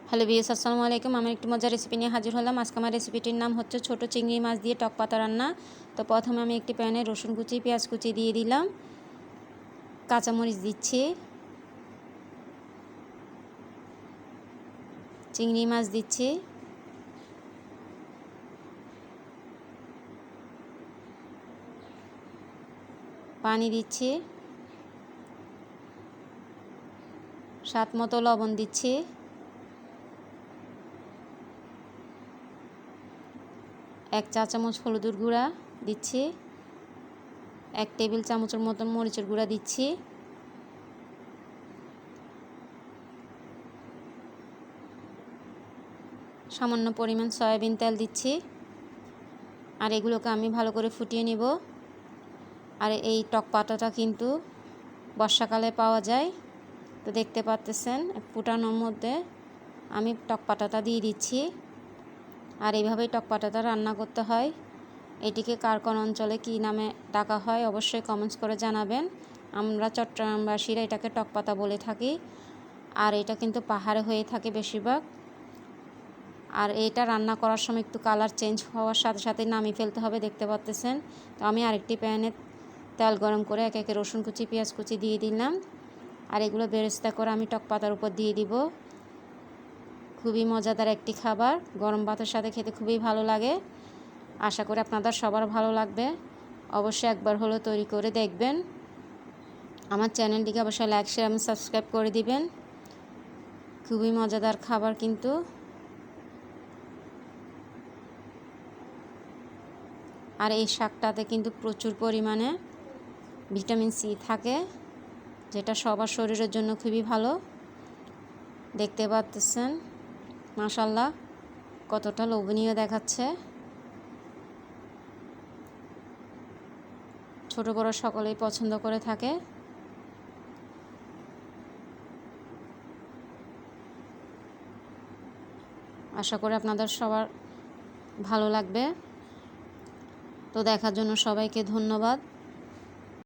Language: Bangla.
হ্যালো ভিউয়ার্স, আসসালামু আলাইকুম। আমি একটু মজার রেসিপি নিয়ে হাজির হলাম। আজকে আমার রেসিপিটির নাম হচ্ছে ছোট চিংড়ি মাছ দিয়ে টক পাতা রান্না। তো প্রথমে আমি একটি প্যানে রসুন কুচি, পেঁয়াজ কুচি দিয়ে দিলাম, কাঁচামরিচ দিচ্ছি, চিংড়ি মাছ দিচ্ছি, পানি দিচ্ছি, স্বাদ মতো লবণ দিচ্ছি, এক চা চামচ হলুদের গুঁড়া দিচ্ছি, 1 টেবিল চামচের মতন মরিচের গুঁড়া দিচ্ছি, সামান্য পরিমাণ সয়াবিন তেল দিচ্ছি। আর এগুলোকে আমি ভালো করে ফুটিয়ে নিব। আর এই টক পাতাটা কিন্তু বর্ষাকালে পাওয়া যায়। তো দেখতে পাচ্ছেন ফুটানোর মধ্যে আমি টক পাতাটা দিয়ে দিচ্ছি। আর এইভাবেই টক পাতাটা রান্না করতে হয়। এটিকে কার কোন অঞ্চলে কী নামে ডাকা হয় অবশ্যই কমেন্টস করে জানাবেন। আমরা চট্টগ্রামবাসীরা এটাকে টক পাতা বলে থাকি। আর এটা কিন্তু পাহাড়ে হয়ে থাকে বেশিরভাগ। আর এটা রান্না করার সময় একটু কালার চেঞ্জ হওয়ার সাথে সাথে নামিয়ে ফেলতে হবে, দেখতে পাচ্ছেন। তো আমি আরেকটি প্যানে তেল গরম করে একে একে রসুন কুচি, পেঁয়াজ কুচি দিয়ে দিলাম। আর এগুলো বেরেস্তা করে আমি টক পাতার উপর দিয়ে দিব। খুবই মজাদার একটি খাবার, গরম ভাতের সাথে খেতে খুবই ভালো লাগে। আশা করি আপনাদের সবার ভালো লাগবে। অবশ্যই একবার হলেও তৈরি করে দেখবেন। আমার চ্যানেলটিকে অবশ্যই লাইক, শেয়ার এবং সাবস্ক্রাইব করে দিবেন। খুবই মজাদার খাবার কিন্তু। আর এই শাকটাতে কিন্তু প্রচুর পরিমাণে ভিটামিন সি থাকে, যেটা সবার শরীরের জন্য খুবই ভালো। দেখতে পাচ্ছেন মাশাআল্লাহ কতটা লোভনীয় দেখাচ্ছে। ছোট বড় সকলেই পছন্দ করে থাকে। আশা করি আপনাদের সবার ভালো লাগবে। তো দেখার জন্য সবাইকে ধন্যবাদ।